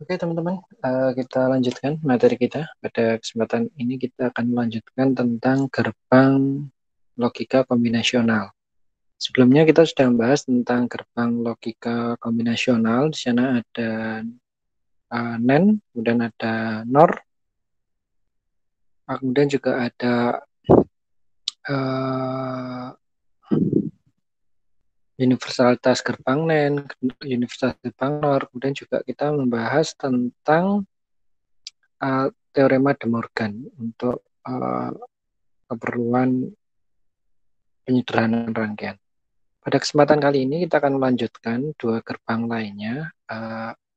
Oke teman-teman, kita lanjutkan materi kita. Pada kesempatan ini kita akan melanjutkan tentang gerbang logika kombinasional. Sebelumnya kita sudah membahas tentang gerbang logika kombinasional. Di sana ada NAND, kemudian ada NOR, kemudian juga ada universalitas gerbang NAND, universalitas gerbang NOR, kemudian juga kita membahas tentang teorema De Morgan untuk keperluan penyederhanaan rangkaian. Pada kesempatan kali ini kita akan melanjutkan dua gerbang lainnya,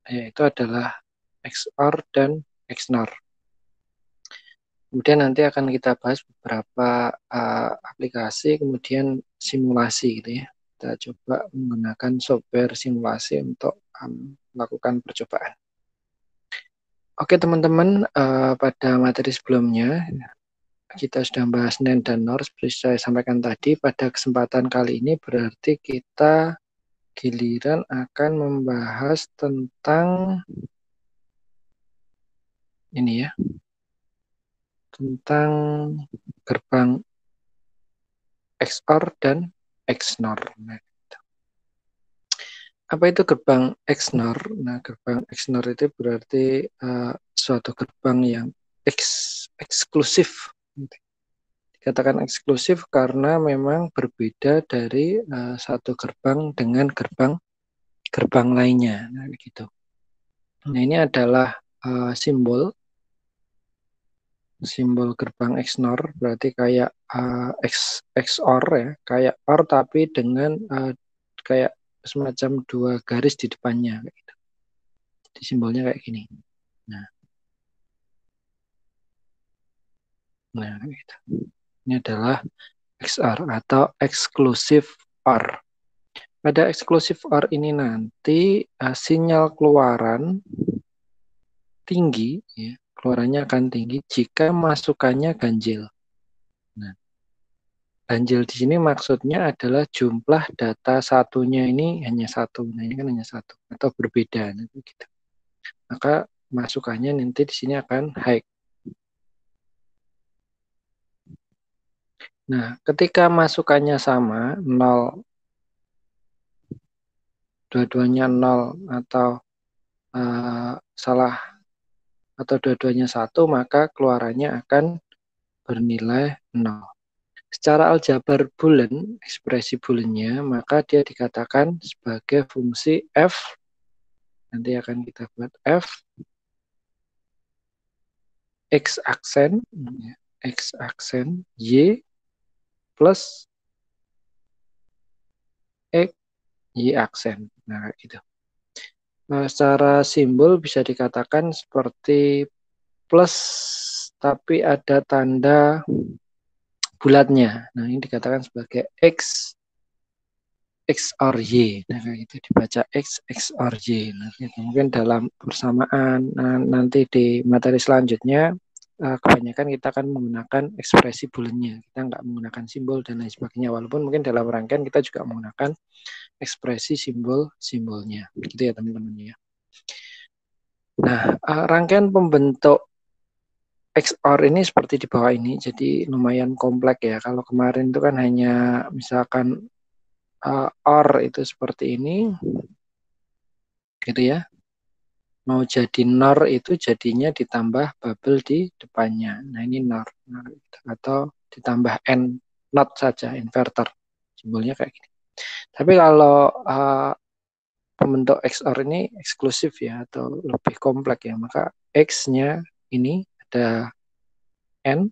yaitu adalah XOR dan XNOR. Kemudian nanti akan kita bahas beberapa aplikasi, kemudian simulasi gitu ya. Kita coba menggunakan software simulasi untuk melakukan percobaan. Oke teman-teman, pada materi sebelumnya kita sudah membahas NAND dan NOR seperti saya sampaikan tadi. Pada kesempatan kali ini berarti kita giliran akan membahas tentang ini ya, tentang gerbang XOR dan XNOR. Nah, apa itu gerbang XNOR? Nah, gerbang XNOR itu berarti suatu gerbang yang eksklusif. Dikatakan eksklusif karena memang berbeda dari satu gerbang dengan gerbang lainnya. Nah, gitu. Nah, ini adalah simbol gerbang XNOR, berarti kayak XOR ya, kayak OR tapi dengan kayak semacam dua garis di depannya gitu. Jadi simbolnya kayak gini. Nah gitu. Ini adalah XOR atau exclusive OR. Pada exclusive OR ini nanti sinyal keluaran tinggi, ya, keluarannya akan tinggi jika masukannya ganjil. Nah, ganjil di sini maksudnya adalah jumlah data satunya ini hanya satu. Nah, ini kan hanya satu atau berbeda. Nah, gitu. Maka masukannya nanti di sini akan high. Nah, ketika masukannya sama, 0, dua-duanya 0 atau salah atau dua-duanya 1, maka keluarannya akan bernilai 0. Secara aljabar Boolean, ekspresi Boolean-nya, maka dia dikatakan sebagai fungsi f. Nanti akan kita buat f x aksen y plus x y aksen. Nah, kayak gitu. Nah, secara simbol bisa dikatakan seperti plus tapi ada tanda bulatnya. Nah, ini dikatakan sebagai x XOR Y. Nah, kayak gitu dibaca X XOR Y. Nah, gitu. Mungkin dalam persamaan nanti di materi selanjutnya kebanyakan kita akan menggunakan ekspresi Boolean-nya. Kita nggak menggunakan simbol dan lain sebagainya. Walaupun mungkin dalam rangkaian kita juga menggunakan ekspresi simbol-simbolnya. Gitu ya teman-teman ya. Nah, rangkaian pembentuk XOR ini seperti di bawah ini. Jadi lumayan kompleks ya. Kalau kemarin itu kan hanya misalkan OR itu seperti ini, gitu ya. Mau jadi NOR itu jadinya ditambah bubble di depannya. Nah ini NOR. Atau ditambah N not saja, inverter. Simbolnya kayak gini. Tapi kalau pembentuk XOR ini eksklusif ya, atau lebih kompleks ya, maka X-nya ini ada N.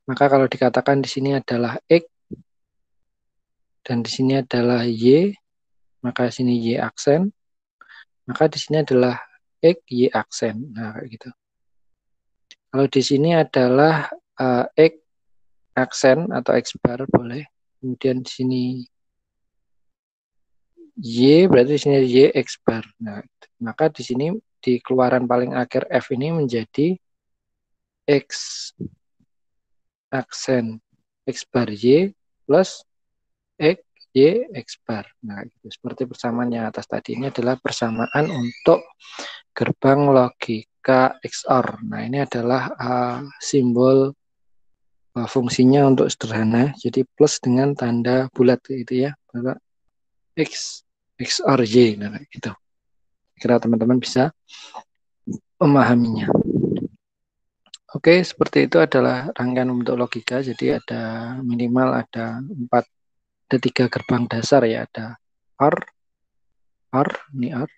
Maka kalau dikatakan di sini adalah X, dan di sini adalah Y, maka sini Y aksen, maka di sini adalah X, Y aksen. Nah, kayak gitu. Kalau di sini adalah X aksen atau X bar boleh. Kemudian di sini Y, berarti di sini Y X bar. Nah, maka di sini di keluaran paling akhir F ini menjadi X aksen X bar Y plus X Y X bar. Nah, itu seperti persamaan yang atas tadi. Ini adalah persamaan untuk gerbang logika XOR. Nah, ini adalah simbol fungsinya untuk sederhana. Jadi plus dengan tanda bulat itu ya. X XOR Y. Nah, gitu. Kira teman-teman bisa memahaminya. Oke, seperti itu adalah rangkaian untuk logika. Jadi ada minimal ada 3 gerbang dasar ya. Ada OR, ini OR.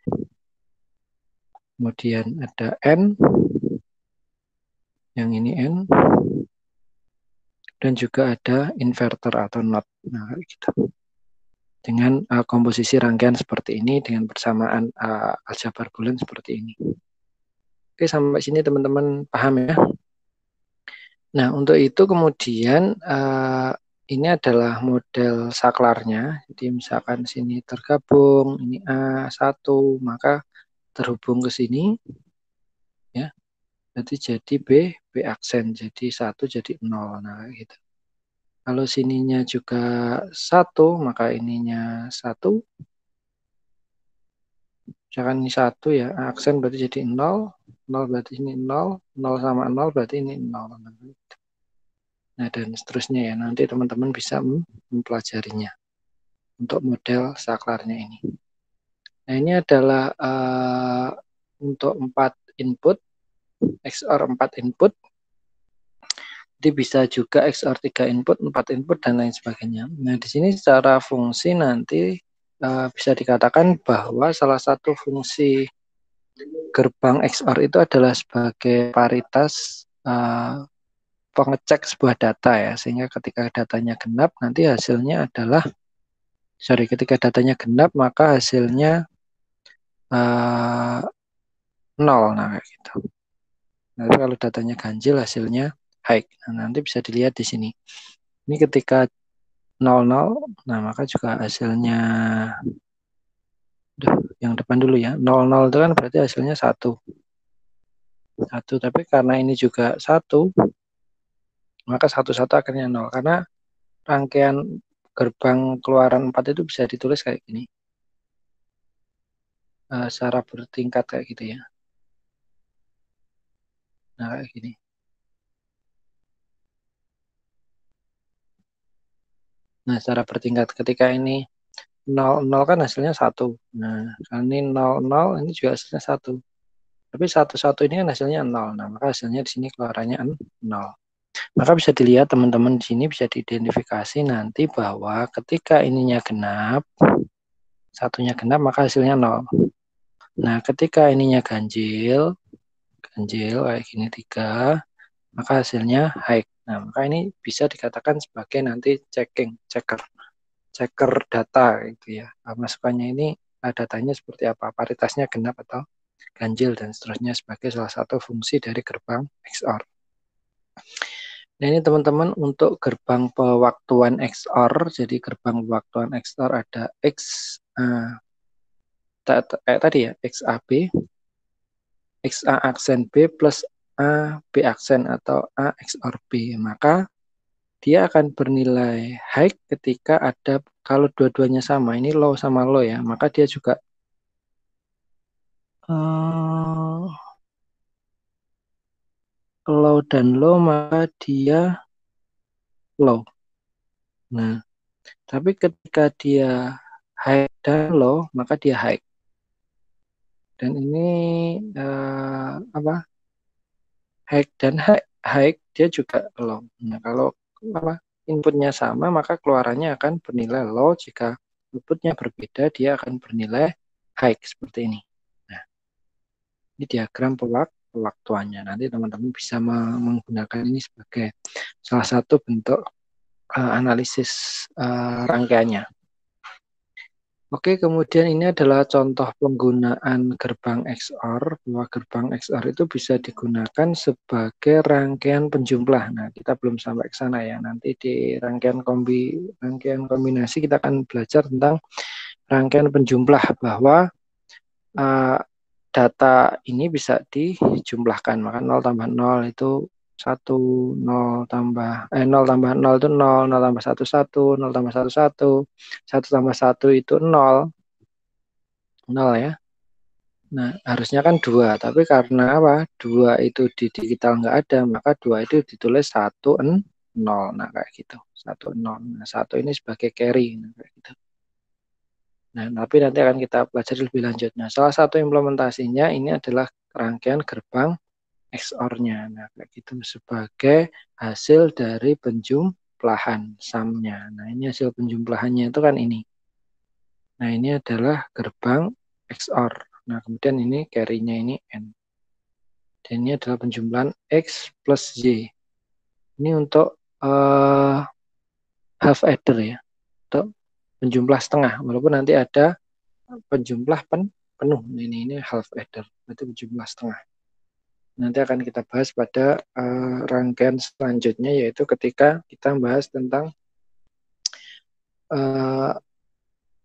Kemudian ada N, yang ini N. Dan juga ada inverter atau NOT. Nah, gitu. Dengan komposisi rangkaian seperti ini, dengan persamaan aljabar Boolean seperti ini. Oke, sampai sini teman-teman paham ya. Nah, untuk itu kemudian ini adalah model saklarnya. Jadi misalkan sini tergabung, ini A1, maka terhubung ke sini, ya. Berarti jadi B aksen, jadi 1 jadi 0. Nah, gitu. Kalau sininya juga 1, maka ininya 1. Misalkan ini 1 ya, aksen berarti jadi 0, 0 berarti ini 0, 0 sama 0 berarti ini 0. Nah, dan seterusnya ya, nanti teman-teman bisa mempelajarinya untuk model saklarnya ini. Nah, ini adalah untuk 4 input, XOR 4 input. Jadi bisa juga XOR 3 input, 4 input, dan lain sebagainya. Nah, di sini secara fungsi nanti bisa dikatakan bahwa salah satu fungsi gerbang XOR itu adalah sebagai paritas pengecek sebuah data ya, sehingga ketika datanya genap nanti hasilnya adalah ketika datanya genap maka hasilnya 0. Nah, kayak gitu. Nanti kalau datanya ganjil hasilnya high. Nah, nanti bisa dilihat di sini. Ini ketika 00, nah maka juga hasilnya yang depan dulu ya. 00 itu kan berarti hasilnya 1. Tapi karena ini juga 1, maka 1 akhirnya 0. Karena rangkaian gerbang keluaran 4 itu bisa ditulis kayak gini. Secara bertingkat kayak gitu ya. Nah, kayak gini. Nah, secara bertingkat ketika ini 0 kan hasilnya 1. Nah, kalau ini 0 ini juga hasilnya 1. Tapi 1 ini kan hasilnya 0. Nah, maka hasilnya di sini keluarannya 0. Maka bisa dilihat teman-teman di sini bisa diidentifikasi nanti bahwa ketika ininya genap, satunya genap maka hasilnya 0. Nah, ketika ininya ganjil kayak gini 3, maka hasilnya high. Nah, maka ini bisa dikatakan sebagai nanti checker data gitu ya. Masukannya ini datanya seperti apa, paritasnya genap atau ganjil dan seterusnya sebagai salah satu fungsi dari gerbang XOR. Nah, ini teman-teman untuk gerbang pewaktuan XOR. Jadi gerbang pewaktuan XOR ada X tadi ya, XAB, XA aksen B plus A B aksen atau A XOR B. Maka dia akan bernilai high ketika ada, kalau dua-duanya sama, ini low sama low ya, maka dia juga low dan low, maka dia low. Nah, tapi ketika dia high dan low, maka dia high. Dan ini high dan high dia juga low. Nah, kalau inputnya sama, maka keluarannya akan bernilai low. Jika outputnya berbeda, dia akan bernilai high seperti ini. Nah, ini diagram pewaktuannya. Nanti teman-teman bisa menggunakan ini sebagai salah satu bentuk analisis rangkaiannya. Oke, kemudian ini adalah contoh penggunaan gerbang XOR, bahwa gerbang XOR itu bisa digunakan sebagai rangkaian penjumlah. Nah, kita belum sampai ke sana ya. Nanti di rangkaian kombinasi kita akan belajar tentang rangkaian penjumlah, bahwa data ini bisa dijumlahkan. Maka 0 tambah 0 itu 1, 0 tambah 0 tambah 0 itu 0, 0 tambah 1 1, 0 tambah 1 1, 1 tambah 1 itu 0, 0 ya. Nah, harusnya kan 2, tapi karena apa? 2 itu di digital nggak ada, maka 2 itu ditulis 1 0. Nah, kayak gitu. 1 0. Nah, 1 ini sebagai carry. Nah, kayak gitu. Nah, tapi nanti akan kita pelajari lebih lanjut. Nah, salah satu implementasinya ini adalah rangkaian gerbang XOR-nya. Nah, kayak gitu sebagai hasil dari penjumlahan sum-nya. Nah, ini hasil penjumlahannya itu kan ini. Nah, ini adalah gerbang XOR. Nah, kemudian ini carry-nya ini N. Dan ini adalah penjumlahan X plus Y. Ini untuk half adder ya. Untuk penjumlah setengah. Walaupun nanti ada penjumlah penuh. Ini half adder. Itu penjumlah setengah. Nanti akan kita bahas pada rangkaian selanjutnya, yaitu ketika kita bahas tentang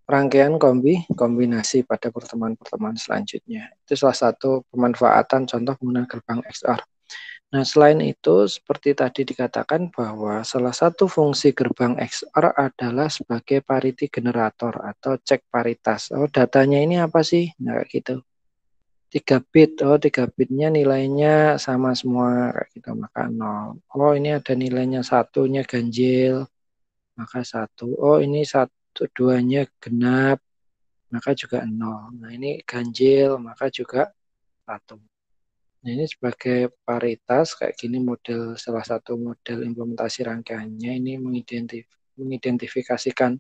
rangkaian kombinasi pada pertemuan-pertemuan selanjutnya. Itu salah satu pemanfaatan contoh penggunaan gerbang XOR. Nah, selain itu, seperti tadi dikatakan bahwa salah satu fungsi gerbang XOR adalah sebagai parity generator atau cek paritas. Oh, datanya ini apa sih? Nah, kayak gitu. 3 bit, oh 3 bitnya nilainya sama semua, kayak gitu, maka 0. Oh, ini ada nilainya satunya ganjil, maka 1. Oh, ini 1, 2-nya genap, maka juga 0. Nah, ini ganjil, maka juga 1. Nah, ini sebagai paritas, kayak gini model, salah satu model implementasi rangkaiannya, ini mengidentifikasikan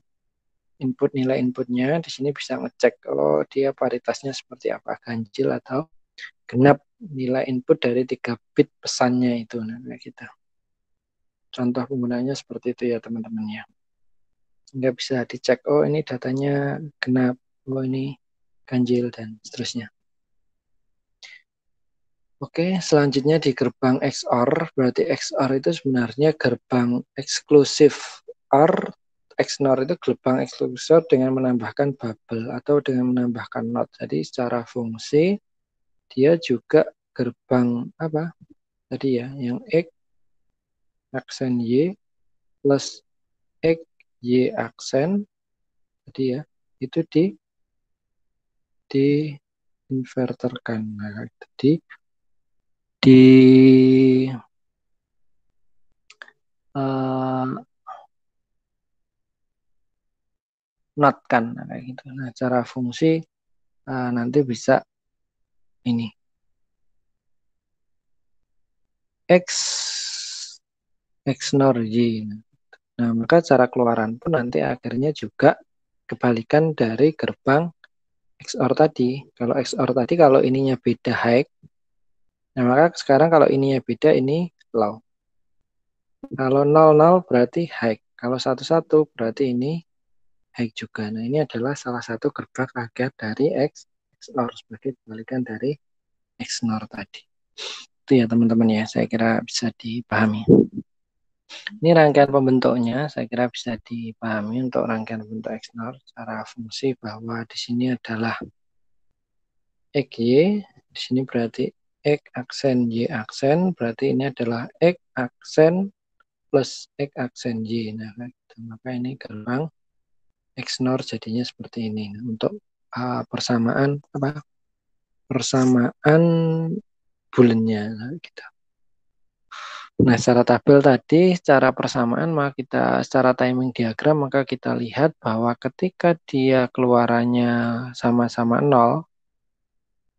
input, nilai inputnya. Di sini bisa ngecek, oh dia paritasnya seperti apa, ganjil atau genap, nilai input dari 3 bit pesannya itu. Nah, kayak gitu. Contoh penggunanya seperti itu ya teman-teman ya. Sehingga bisa dicek, oh ini datanya genap, oh ini ganjil, dan seterusnya. Oke, selanjutnya di gerbang XOR, berarti XOR itu sebenarnya gerbang eksklusif OR. XNOR itu gerbang eksklusif dengan menambahkan bubble atau dengan menambahkan not. Jadi secara fungsi dia juga gerbang apa? Tadi ya, yang X aksen Y plus X Y aksen tadi ya, itu di inverterkan. Nah, di not kan, nah, kayak gitu. Nah, cara fungsi nanti bisa ini X NOR Y. Nah, maka cara keluaran pun nanti akhirnya juga kebalikan dari gerbang XOR tadi. Kalau XOR tadi kalau ininya beda high, nah maka sekarang kalau ininya beda ini low. Kalau 00 berarti high. Kalau 11 berarti ini high juga. Nah, ini adalah salah satu gerbang rangkaian dari XOR sebagai kebalikan dari XNOR tadi. Itu ya teman-teman ya, saya kira bisa dipahami. Ini rangkaian pembentuknya, saya kira bisa dipahami untuk rangkaian bentuk XNOR. Secara fungsi bahwa di sini adalah XY, di sini berarti X aksen Y aksen, berarti ini adalah X aksen plus X aksen Y. Nah, maka ini gerbang XNOR jadinya seperti ini. Nah, untuk persamaan apa? Persamaan bulannya gitu. Nah, secara tabel tadi, secara persamaan, maka kita secara timing diagram, maka kita lihat bahwa ketika dia keluarannya sama-sama 0,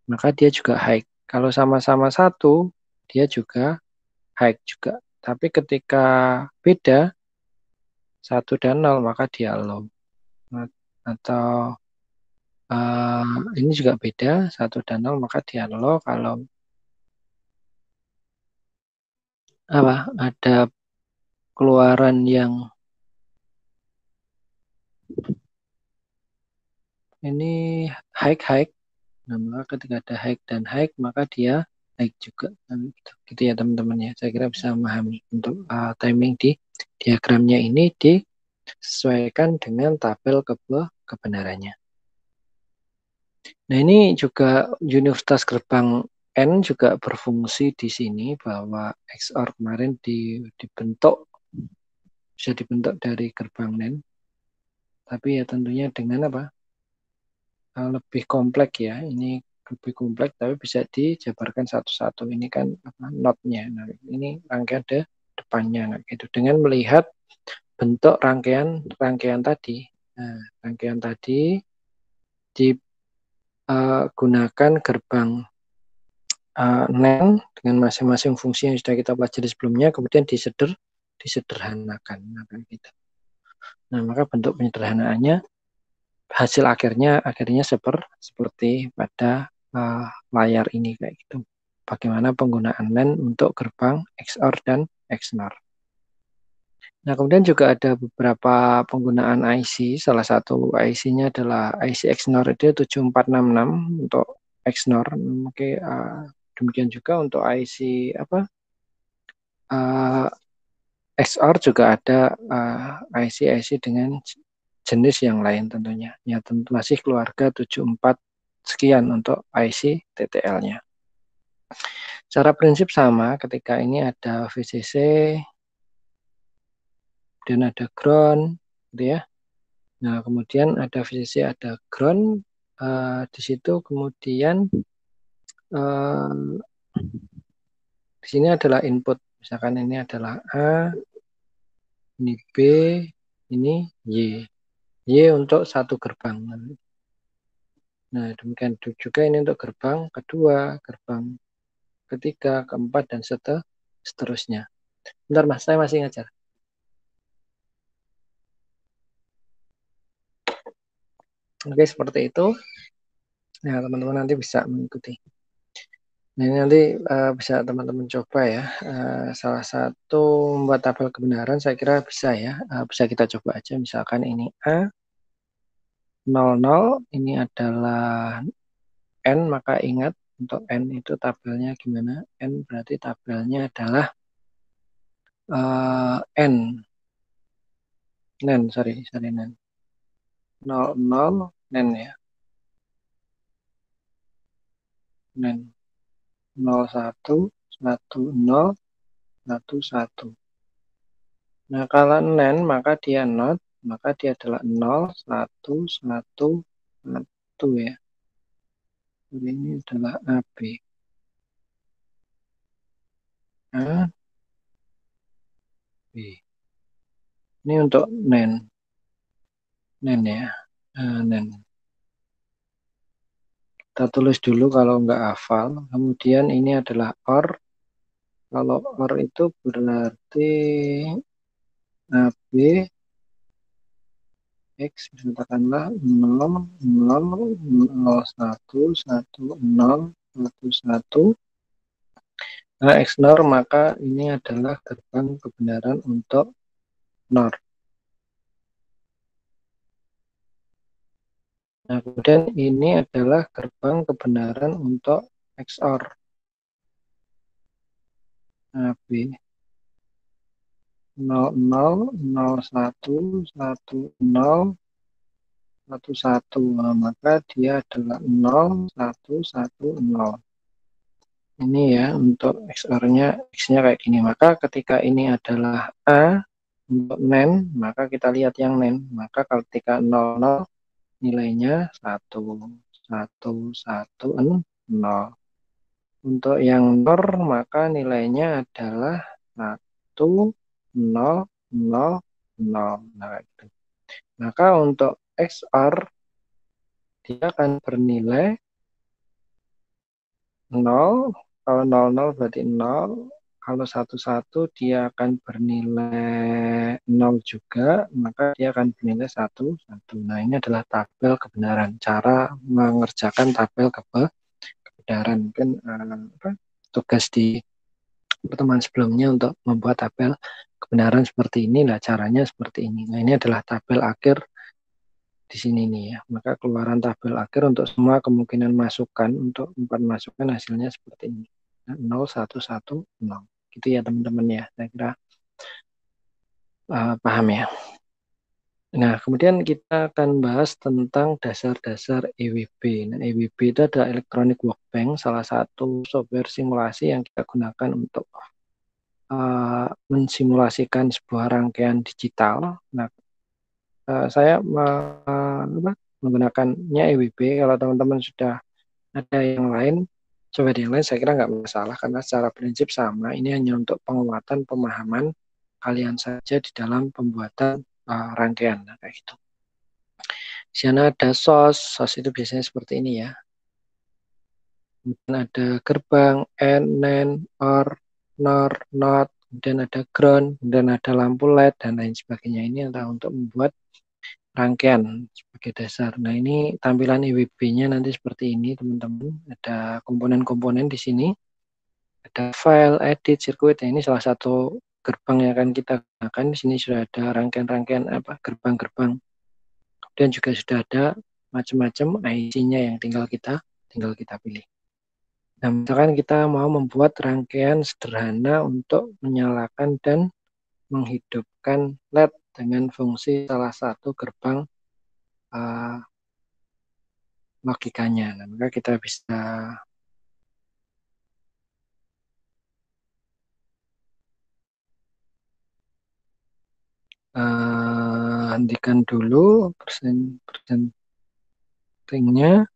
maka dia juga high. Kalau sama-sama 1, dia juga high juga. Tapi ketika beda, 1 dan 0, maka dia low. Atau ini juga beda, 1 dan 0, maka dia low. Kalau ada keluaran yang ini high, nah maka ketika ada high dan high, maka dia high juga. Nah, gitu ya teman-teman ya. Saya kira bisa memahami untuk timing di diagramnya ini disesuaikan dengan tabel kebenarannya. Nah, ini juga universitas gerbang N juga berfungsi di sini bahwa XOR kemarin dibentuk, bisa dibentuk dari gerbang NAND. Tapi ya tentunya dengan apa? Lebih kompleks ya. Ini lebih kompleks tapi bisa dijabarkan satu-satu. Ini kan apa, notnya. Nah, ini rangkaian depannya gitu. Dengan melihat bentuk rangkaian tadi. Nah, rangkaian tadi digunakan gerbang NAND dengan masing-masing fungsi yang sudah kita pelajari sebelumnya, kemudian disederhanakan. Nah, gitu. Nah, maka bentuk penyederhanaannya hasil akhirnya seperti pada layar ini kayak gitu. Bagaimana penggunaan NAND untuk gerbang XOR dan XNOR. Nah, kemudian juga ada beberapa penggunaan IC. Salah satu IC-nya adalah IC XNOR itu 7466 untuk XNOR. Oke, demikian juga untuk IC apa? XOR juga ada IC-IC dengan jenis yang lain tentunya. Ya, tentu masih keluarga 74 sekian untuk IC TTL-nya. Secara prinsip sama, ketika ini ada VCC, dan ada ground, gitu ya. Nah, kemudian ada VCC, ada ground, di situ kemudian di sini adalah input. Misalkan ini adalah A, ini B, ini Y. Y untuk satu gerbang. Nah, demikian juga ini untuk gerbang kedua, gerbang ketiga, keempat, dan seterusnya. Bentar Mas, saya masih ngajar. Oke, seperti itu. Nah, teman-teman nanti bisa mengikuti. Nah, ini nanti bisa teman-teman coba ya. Salah satu membuat tabel kebenaran saya kira bisa ya. Bisa kita coba aja. Misalkan ini A, 00, ini adalah N, maka ingat untuk N itu tabelnya gimana? N berarti tabelnya adalah N. NAND, sorry NAND. 00 NAND ya. NAND. 01, 10, 11. Nah, kalau NAND maka dia not, maka dia adalah 0, 1, 1, 1 ya. Ini adalah AB. A, B. Ini untuk NAND. NAND ya. NAND. Kita tulis dulu kalau nggak hafal. Kemudian ini adalah OR. Kalau OR itu berarti AB X, katakanlah 0, 0, 0, 1, 1, 0, 1, 1. Nah, XNOR maka ini adalah gerbang kebenaran untuk NOR. Nah, kemudian ini adalah gerbang kebenaran untuk XOR. Nah, B 00, 01, 10, 11. Nah, maka dia adalah 0, 1, 1, 0. Ini ya untuk XOR-nya, X-nya kayak gini. Maka ketika ini adalah A untuk NAND, maka kita lihat yang NAND. Maka ketika 00 nilainya 1, 1, 1, 0. Untuk yang NOR maka nilainya adalah 1, 0, 0, 0. Nah, gitu. Maka untuk XOR dia akan bernilai 0. Kalau 00 berarti 0. Kalau 11 dia akan bernilai 0 juga, maka dia akan bernilai 1, 1. Nah, ini adalah tabel kebenaran. Cara mengerjakan tabel kebenaran. Mungkin tugas di pertemuan sebelumnya untuk membuat tabel kebenaran seperti ini. Nah, caranya seperti ini. Nah, ini adalah tabel akhir di sini nih ya. Maka keluaran tabel akhir untuk semua kemungkinan masukan, untuk 4 masukan hasilnya seperti ini. Nah, 0, 1, 1, 0. Gitu ya teman-teman ya. Saya kira paham ya. Nah, kemudian kita akan bahas tentang dasar-dasar EWB. Nah, EWB itu adalah Electronic Workbench, salah satu software simulasi yang kita gunakan untuk mensimulasikan sebuah rangkaian digital. Nah, saya menggunakannya EWB. Kalau teman-teman sudah ada yang lain, software yang lain saya kira nggak masalah karena secara prinsip sama. Ini hanya untuk penguatan pemahaman kalian saja di dalam pembuatan rangkaian. Nah, kayak gitu. Di sana ada sos itu biasanya seperti ini ya. Kemudian ada gerbang, and, nen, or, nor, not, kemudian ada ground, kemudian ada lampu LED, dan lain sebagainya. Ini adalah untuk membuat rangkaian sebagai dasar. Nah, ini tampilan EWB-nya nanti seperti ini, teman-teman. Ada komponen-komponen di sini. Ada file, edit, sirkuit. Nah, ini salah satu gerbang yang akan kita gunakan. Di sini sudah ada rangkaian-rangkaian gerbang-gerbang. Kemudian juga sudah ada macam-macam IC-nya yang tinggal kita pilih. Nah, misalkan kita mau membuat rangkaian sederhana untuk menyalakan dan menghidupkan LED dengan fungsi salah satu gerbang logikanya. Nah, maka kita bisa hentikan dulu presentingnya.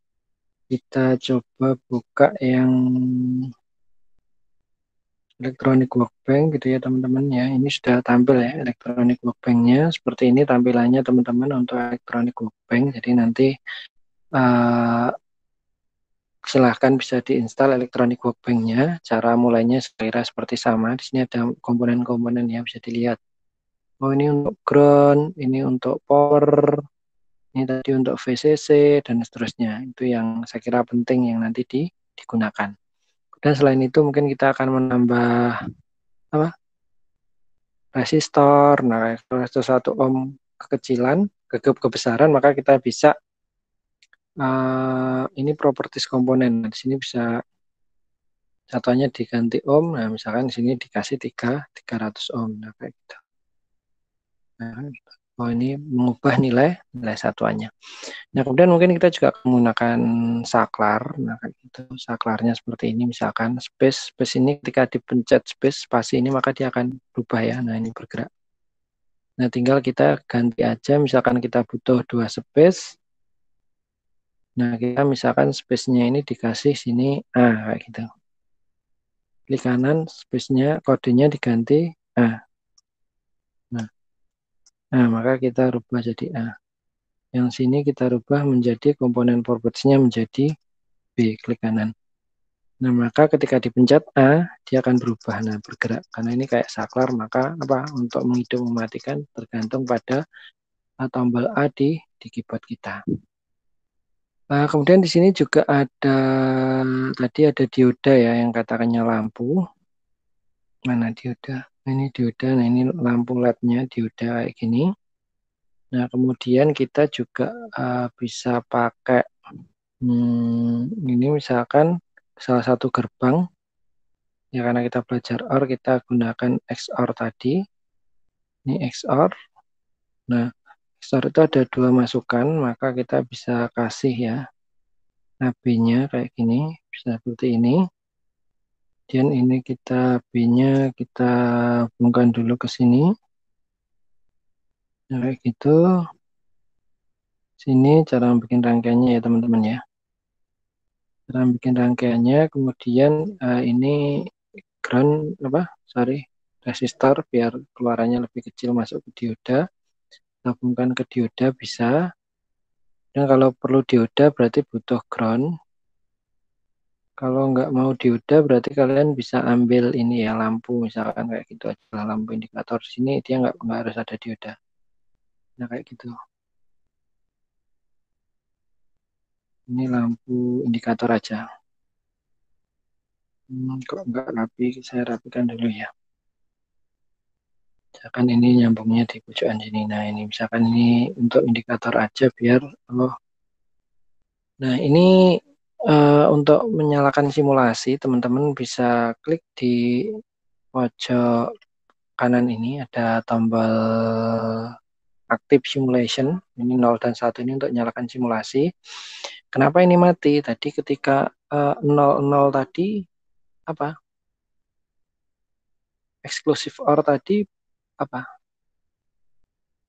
Kita coba buka yang Electronic Workbench gitu ya teman-teman ya. Ini sudah tampil ya Electronic Workbench-nya. Seperti ini tampilannya teman-teman untuk Electronic Workbench. Jadi nanti silahkan bisa diinstal Electronic Workbench-nya. Cara mulainya sekira seperti sama. Di sini ada komponen-komponen yang bisa dilihat. Oh, ini untuk ground, ini untuk power, ini tadi untuk VCC, dan seterusnya. Itu yang saya kira penting yang nanti digunakan. Dan selain itu mungkin kita akan menambah apa? Resistor. Nah, kalau resistor 1 ohm kekecilan, kebesaran, maka kita bisa ini properties komponen. Nah, di sini bisa contohnya diganti ohm. Nah, misalkan di sini dikasih 300 ohm. Nah, kayak gitu. Nah, oh, ini mengubah nilai satuannya. Nah, kemudian mungkin kita juga menggunakan saklar. Nah, kayak gitu. Saklarnya seperti ini, misalkan space ini ketika dipencet space spasi ini maka dia akan berubah ya. Nah, ini bergerak. Nah, tinggal kita ganti aja, misalkan kita butuh 2 space. Nah, kita misalkan space-nya ini dikasih sini A, kayak gitu. Klik kanan, space-nya, kodenya diganti A. Nah, maka kita rubah jadi A. Yang sini kita rubah menjadi komponen properties-nya menjadi B, klik kanan. Nah, maka ketika dipencet A, dia akan berubah, nah bergerak. Karena ini kayak saklar, maka untuk menghidup mematikan tergantung pada tombol A di keyboard kita. Nah, kemudian di sini juga ada, tadi ada dioda ya, yang katakannya lampu. Mana dioda? Ini dioda, nah ini lampu LED-nya dioda kayak gini. Nah, kemudian kita juga bisa pakai ini misalkan salah satu gerbang. Ya, karena kita belajar OR, kita gunakan XOR tadi. Ini XOR. Nah, XOR itu ada 2 masukan, maka kita bisa kasih ya B-nya kayak gini, bisa seperti ini. Dan ini kita B-nya kita hubungkan dulu ke sini. Nah, kayak gitu. Sini cara bikin rangkaiannya ya teman-teman ya. Cara bikin rangkaiannya, kemudian ini ground resistor biar keluarannya lebih kecil masuk ke dioda. Gabungkan ke dioda bisa. Dan kalau perlu dioda berarti butuh ground. Kalau nggak mau dioda berarti kalian bisa ambil ini ya lampu misalkan kayak gitu aja, lampu indikator di sini dia nggak harus ada dioda. Nah kayak gitu. Ini lampu indikator aja. Kok nggak rapi, saya rapikan dulu ya. Misalkan ini nyambungnya di pojokan sini. Nah ini misalkan ini untuk indikator aja biar Nah ini untuk menyalakan simulasi teman-teman bisa klik di pojok kanan ini ada tombol active simulation. Ini 0 dan 1 ini untuk nyalakan simulasi. Kenapa ini mati? Tadi ketika 0 tadi apa? Exclusive OR tadi apa?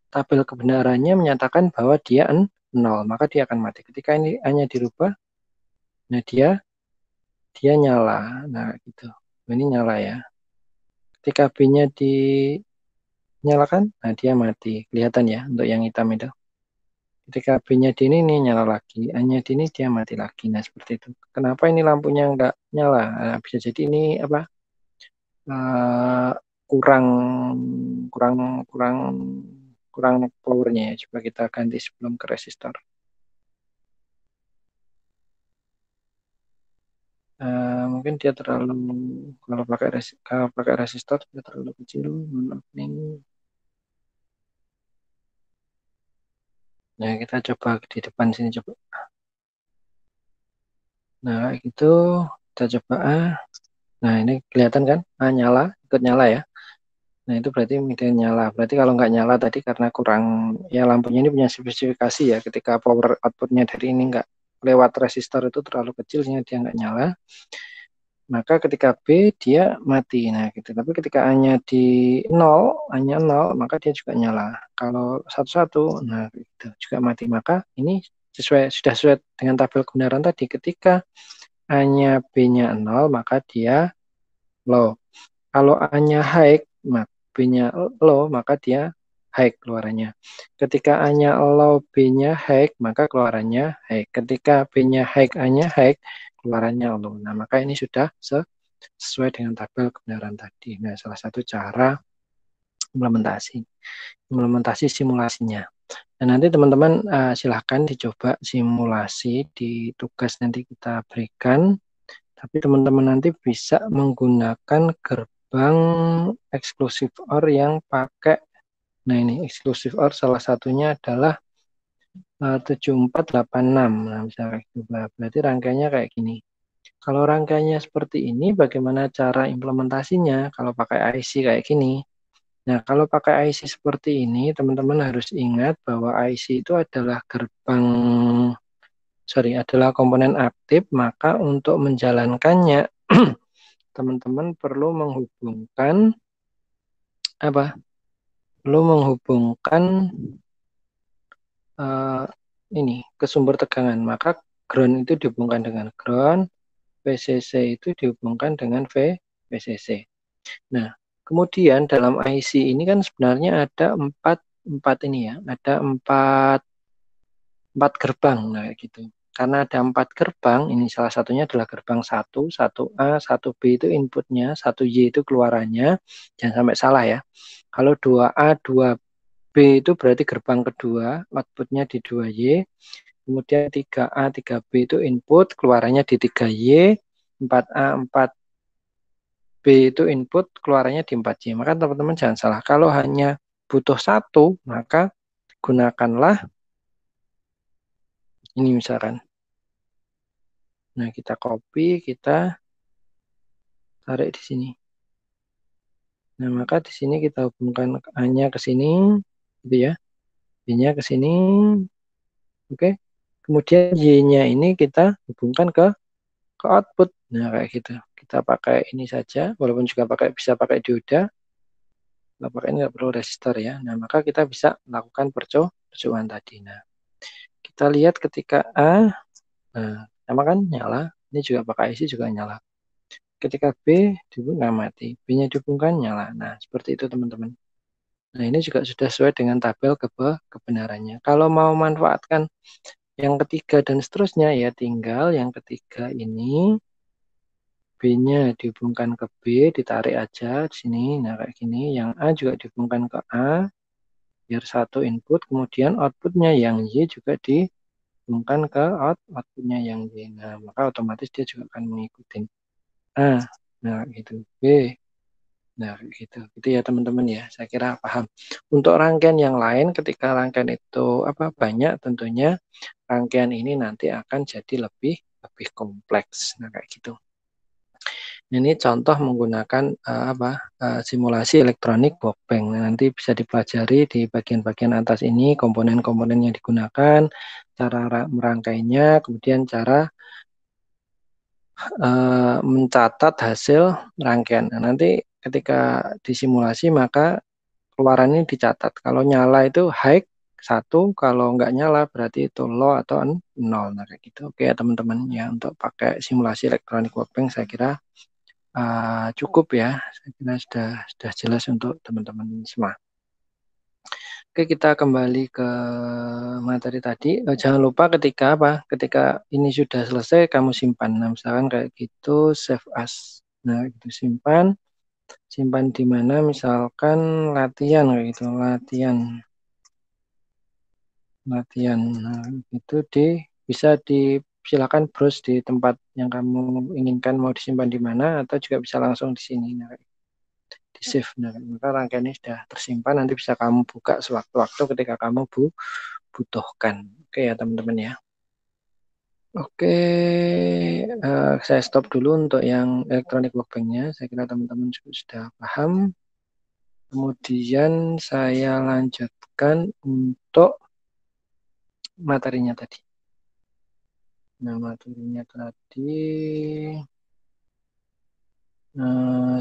Tabel kebenarannya menyatakan bahwa dia 0, maka dia akan mati. Ketika ini hanya dirubah, nah dia nyala. Nah, gitu. Ini nyala ya. Ketika B-nya dinyalakan, nah dia mati. Kelihatan ya untuk yang hitam itu. Ketika B-nya di ini nyala lagi, A-nya di ini dia mati lagi. Nah, seperti itu. Kenapa ini lampunya nggak nyala? Nah, bisa jadi ini apa? Uh, kurang kurang kurang kurang powernya ya. Coba kita ganti sebelum ke resistor. Mungkin dia terlalu, kalau pakai resistor dia terlalu kecil. Nah, kita coba di depan sini coba. Nah, itu kita coba A. Nah, ini kelihatan kan? A nyala, ikut nyala ya. Nah, itu berarti media nyala. Berarti kalau nggak nyala tadi karena kurang, ya lampunya ini punya spesifikasi ya. Ketika power outputnya dari ini nggak lewat resistor itu terlalu kecil, sehingga dia nggak nyala. Maka ketika B dia mati. Nah, gitu. Tapi ketika A-nya di 0, A-nya 0, maka dia juga nyala. Kalau 1-1, nah itu juga mati. Maka ini sudah sesuai dengan tabel kebenaran tadi. Ketika A-nya B-nya 0, maka dia low. Kalau A-nya high, B-nya low, maka dia high keluarannya. Ketika A-nya low, B-nya high, maka keluarannya high. Ketika B-nya high, A-nya high, keluarannya low. Nah, maka ini sudah sesuai dengan tabel kebenaran tadi. Nah, salah satu cara implementasi simulasinya. Dan nanti teman-teman silahkan dicoba simulasi di tugas nanti kita berikan. Tapi teman-teman nanti bisa menggunakan gerbang eksklusif OR yang pakai, nah ini eksklusif OR salah satunya adalah 7486. Nah, misalnya itu berarti rangkaiannya kayak gini. Kalau rangkaiannya seperti ini, bagaimana cara implementasinya? Kalau pakai IC kayak gini. Nah, kalau pakai IC seperti ini, teman-teman harus ingat bahwa IC itu adalah adalah komponen aktif, maka untuk menjalankannya, teman-teman perlu menghubungkan apa? Perlu menghubungkan uh, ini ke sumber tegangan. Maka ground itu dihubungkan dengan ground, VCC itu dihubungkan dengan VCC. Nah, kemudian dalam IC ini kan sebenarnya ada empat ini ya, ada empat gerbang, nah gitu. Karena ada 4 gerbang, ini salah satunya adalah gerbang 1A, 1B itu inputnya, 1Y itu keluarannya, jangan sampai salah ya. Kalau 2A, 2B itu berarti gerbang kedua, outputnya di 2Y, kemudian 3A, 3B itu input, keluarannya di 3Y, 4A, 4B itu input, keluarannya di 4Y. Maka teman-teman jangan salah, kalau hanya butuh satu, maka gunakanlah ini misalkan. Nah, kita copy, kita tarik di sini. Nah, maka di sini kita hubungkan A-nya ke sini, gitu ya. B-nya ke sini, oke. Kemudian Y-nya ini kita hubungkan ke output. Nah, kayak gitu. Kita pakai ini saja, walaupun juga bisa pakai dioda. Kalau pakai ini nggak perlu resistor ya. Nah, maka kita bisa melakukan percobaan tadi. Nah, kita lihat ketika A, nah, sama kan nyala. Ini juga pakai IC juga nyala. Ketika B dihubungkan mati, B-nya dihubungkan nyala. Nah, seperti itu teman-teman. Nah, ini juga sudah sesuai dengan tabel kebenarannya. Kalau mau manfaatkan yang ketiga dan seterusnya, ya tinggal yang ketiga ini B-nya dihubungkan ke B, ditarik aja di sini. Nah, kayak gini. Yang A juga dihubungkan ke A, biar satu input. Kemudian outputnya yang Y juga dihubungkan ke outputnya yang Y. Nah, maka otomatis dia juga akan mengikuti A. Nah, gitu. B. Nah, gitu. Itu ya teman-teman ya. Saya kira paham. Untuk rangkaian yang lain, ketika rangkaian itu banyak, tentunya rangkaian ini nanti akan jadi lebih kompleks. Nah, kayak gitu. Ini contoh menggunakan simulasi elektronik workbench. Nanti bisa dipelajari di bagian-bagian atas ini komponen-komponen yang digunakan, cara merangkainya, kemudian cara mencatat hasil rangkaian. Nah, nanti ketika disimulasi maka keluarannya dicatat. Kalau nyala itu high 1, kalau nggak nyala berarti itu low atau 0. Nah, kayak gitu. Oke ya teman-teman ya, untuk pakai simulasi elektronik workbench saya kira cukup ya. Saya kira sudah jelas untuk teman-teman semua. Oke, kita kembali ke materi tadi. Jangan lupa ketika Ketika ini sudah selesai kamu simpan. Nah, misalkan kayak gitu save as. Nah, itu simpan. Simpan di mana? Misalkan latihan kayak gitu, latihan. Nah, itu bisa silakan browse di tempat yang kamu inginkan mau disimpan di mana atau juga bisa langsung di sini. Nah, di save. Nah, maka rangkaian ini sudah tersimpan, nanti bisa kamu buka sewaktu-waktu ketika kamu butuhkan. Oke ya teman-teman ya. Oke, saya stop dulu untuk yang elektronik workbench-nya. Saya kira teman-teman sudah paham. Kemudian saya lanjutkan untuk materinya tadi. Nah, materinya tadi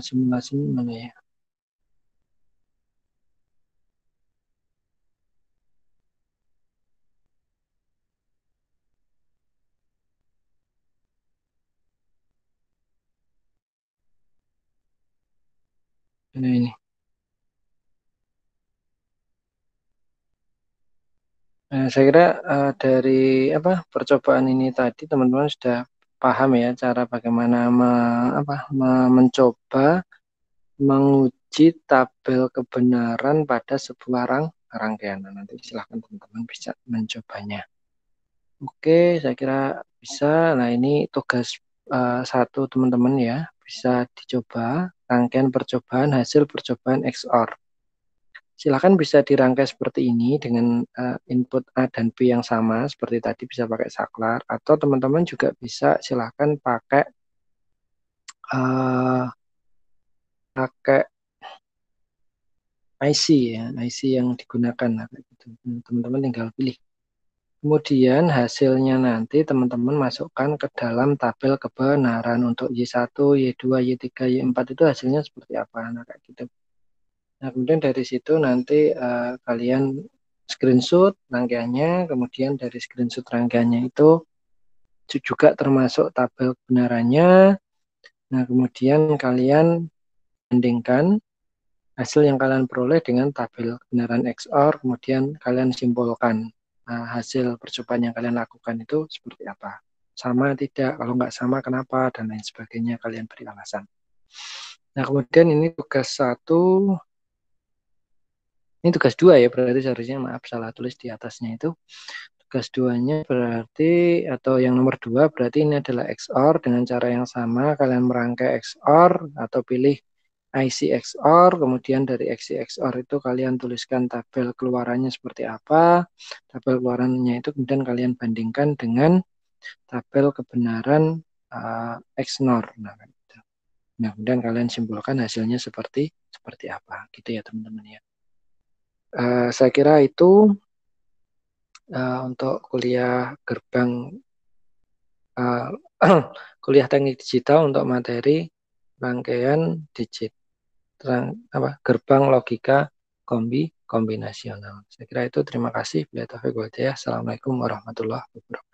simulasi mana ya? Ini. Nah, saya kira dari percobaan ini tadi teman-teman sudah paham ya cara bagaimana mencoba menguji tabel kebenaran pada sebuah rangkaian. Nah, nanti silahkan teman-teman bisa mencobanya. Oke, saya kira bisa. Nah, ini tugas satu teman-teman ya. Bisa dicoba rangkaian percobaan hasil percobaan XOR. Silakan bisa dirangkai seperti ini dengan input A dan B yang sama seperti tadi, bisa pakai saklar atau teman-teman juga bisa silakan uh, pakai IC ya, IC yang digunakan. Nah, gitu. Teman-teman tinggal pilih. Kemudian hasilnya nanti teman-teman masukkan ke dalam tabel kebenaran untuk Y1, Y2, Y3, Y4 itu hasilnya seperti apa. Nah, kayak gitu. Nah, kemudian dari situ nanti kalian screenshot rangkaiannya, kemudian dari screenshot rangkaiannya itu juga termasuk tabel kebenarannya. Nah, kemudian kalian bandingkan hasil yang kalian peroleh dengan tabel kebenaran XOR, kemudian kalian simpulkan hasil percobaan yang kalian lakukan itu seperti apa. Sama tidak, kalau nggak sama kenapa, dan lain sebagainya kalian beri alasan. Nah, kemudian ini tugas satu, ini tugas dua ya, berarti seharusnya maaf salah tulis di atasnya itu. Tugas duanya berarti, atau yang nomor dua berarti ini adalah XOR dengan cara yang sama, kalian merangkai XOR atau pilih IC XOR, kemudian dari IC XOR itu kalian tuliskan tabel keluarannya seperti apa, tabel keluarannya itu kemudian kalian bandingkan dengan tabel kebenaran XNOR. Nah, gitu. Nah, kemudian kalian simpulkan hasilnya seperti apa, gitu ya teman-teman ya. Saya kira itu untuk kuliah gerbang uh, kuliah teknik digital untuk materi rangkaian digit gerbang logika kombinasional. Saya kira itu, terima kasih. Assalamualaikum warahmatullahi wabarakatuh.